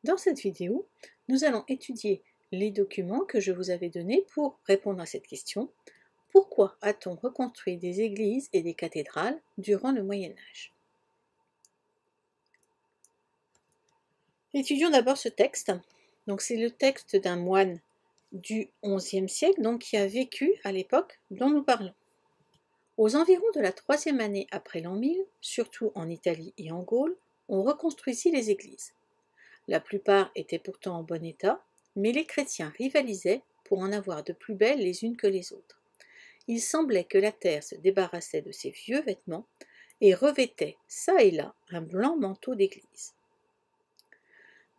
Dans cette vidéo, nous allons étudier les documents que je vous avais donnés pour répondre à cette question. Pourquoi a-t-on reconstruit des églises et des cathédrales durant le Moyen Âge? Étudions d'abord ce texte. Donc c'est le texte d'un moine du XIe siècle, donc qui a vécu à l'époque dont nous parlons. Aux environs de la 3e année après l'an 1000, surtout en Italie et en Gaule, on reconstruisit les églises. La plupart étaient pourtant en bon état, mais les chrétiens rivalisaient pour en avoir de plus belles les unes que les autres. Il semblait que la terre se débarrassait de ses vieux vêtements et revêtait çà et là un blanc manteau d'église.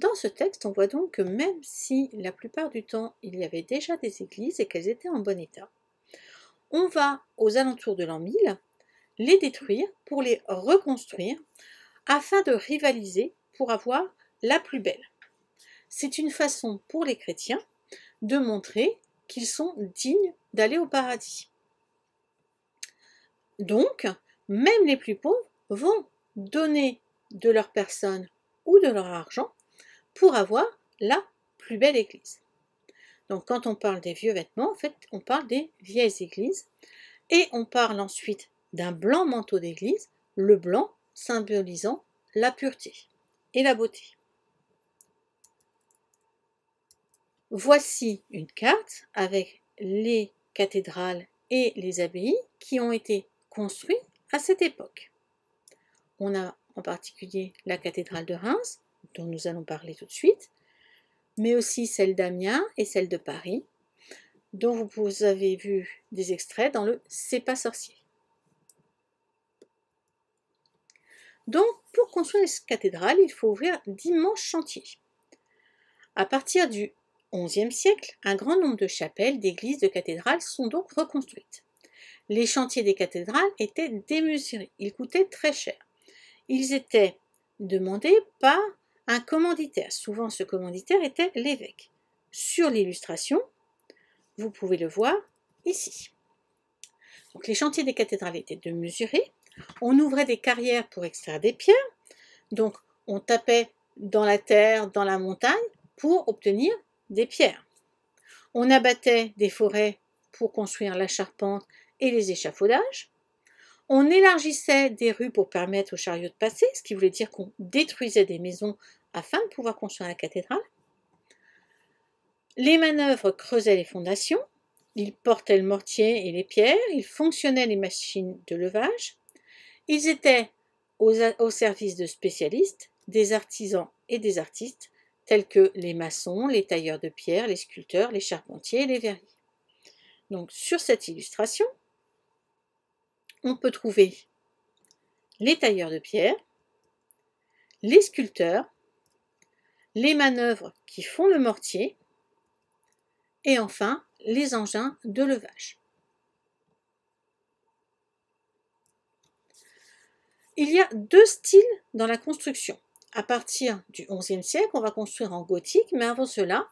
Dans ce texte, on voit donc que même si la plupart du temps il y avait déjà des églises et qu'elles étaient en bon état, on va aux alentours de l'an 1000 les détruire pour les reconstruire afin de rivaliser pour avoir la plus belle. C'est une façon pour les chrétiens de montrer qu'ils sont dignes d'aller au paradis. Donc, même les plus pauvres vont donner de leur personne ou de leur argent pour avoir la plus belle église. Donc, quand on parle des vieux vêtements, en fait, on parle des vieilles églises et on parle ensuite d'un blanc manteau d'église, le blanc symbolisant la pureté et la beauté. Voici une carte avec les cathédrales et les abbayes qui ont été construites à cette époque. On a en particulier la cathédrale de Reims, dont nous allons parler tout de suite, mais aussi celle d'Amiens et celle de Paris, dont vous avez vu des extraits dans le C'est pas sorcier. Donc, pour construire les cathédrales, il faut ouvrir d'immenses chantiers. À partir du XIe siècle, un grand nombre de chapelles, d'églises, de cathédrales sont donc reconstruites. Les chantiers des cathédrales étaient démesurés, ils coûtaient très cher. Ils étaient demandés par un commanditaire. Souvent, ce commanditaire était l'évêque. Sur l'illustration, vous pouvez le voir ici. Donc, les chantiers des cathédrales étaient démesurés. On ouvrait des carrières pour extraire des pierres. Donc, on tapait dans la terre, dans la montagne, pour obtenir des pierres. On abattait des forêts pour construire la charpente et les échafaudages. On élargissait des rues pour permettre aux chariots de passer, ce qui voulait dire qu'on détruisait des maisons afin de pouvoir construire la cathédrale. Les manœuvres creusaient les fondations, ils portaient le mortier et les pierres, ils fonctionnaient les machines de levage, ils étaient au service de spécialistes, des artisans et des artistes, tels que les maçons, les tailleurs de pierre, les sculpteurs, les charpentiers et les verriers. Donc sur cette illustration, on peut trouver les tailleurs de pierre, les sculpteurs, les manœuvres qui font le mortier et enfin les engins de levage. Il y a deux styles dans la construction. À partir du XIe siècle, on va construire en gothique, mais avant cela,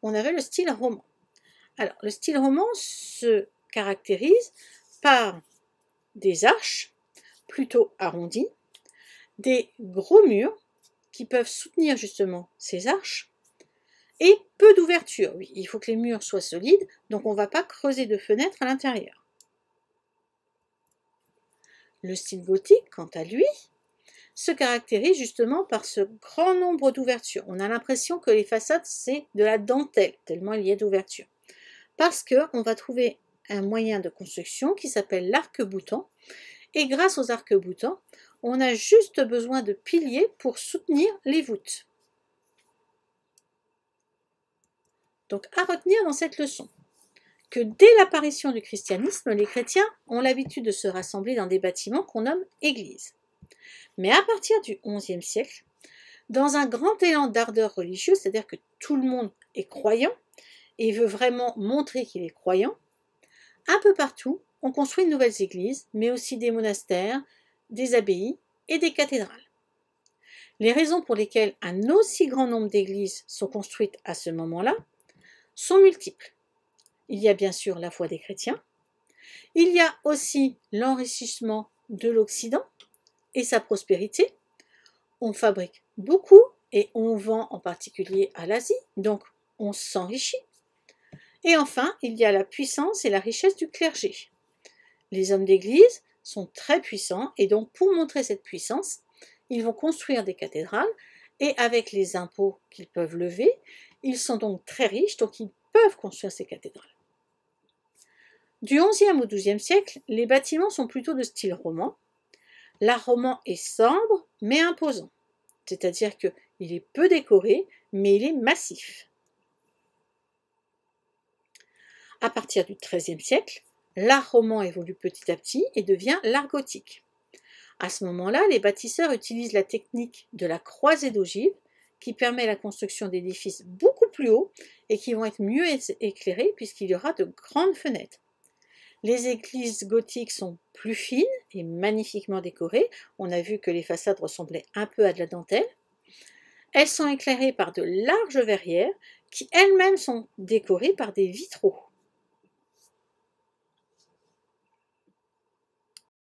on avait le style roman. Alors, le style roman se caractérise par des arches plutôt arrondies, des gros murs qui peuvent soutenir justement ces arches et peu d'ouvertures. Oui, il faut que les murs soient solides, donc on ne va pas creuser de fenêtres à l'intérieur. Le style gothique, quant à lui, se caractérise justement par ce grand nombre d'ouvertures. On a l'impression que les façades, c'est de la dentelle, tellement il y a d'ouvertures. Parce qu'on va trouver un moyen de construction qui s'appelle l'arc-boutant. Et grâce aux arcs-boutants, on a juste besoin de piliers pour soutenir les voûtes. Donc, à retenir dans cette leçon, que dès l'apparition du christianisme, les chrétiens ont l'habitude de se rassembler dans des bâtiments qu'on nomme églises. Mais à partir du XIe siècle, dans un grand élan d'ardeur religieuse, c'est-à-dire que tout le monde est croyant et veut vraiment montrer qu'il est croyant, un peu partout, on construit de nouvelles églises, mais aussi des monastères, des abbayes et des cathédrales. Les raisons pour lesquelles un aussi grand nombre d'églises sont construites à ce moment-là sont multiples. Il y a bien sûr la foi des chrétiens, il y a aussi l'enrichissement de l'Occident et sa prospérité. On fabrique beaucoup et on vend en particulier à l'Asie, donc on s'enrichit. Et enfin, il y a la puissance et la richesse du clergé. Les hommes d'église sont très puissants et donc pour montrer cette puissance, ils vont construire des cathédrales et avec les impôts qu'ils peuvent lever, ils sont donc très riches, donc ils peuvent construire ces cathédrales. Du XIe au XIIe siècle, les bâtiments sont plutôt de style roman. L'art roman est sobre mais imposant, c'est-à-dire qu'il est peu décoré mais il est massif. À partir du XIIIe siècle, l'art roman évolue petit à petit et devient l'art gothique. À ce moment-là, les bâtisseurs utilisent la technique de la croisée d'ogives qui permet la construction d'édifices beaucoup plus hauts et qui vont être mieux éclairés puisqu'il y aura de grandes fenêtres. Les églises gothiques sont plus fines et magnifiquement décorées. On a vu que les façades ressemblaient un peu à de la dentelle. Elles sont éclairées par de larges verrières qui elles-mêmes sont décorées par des vitraux.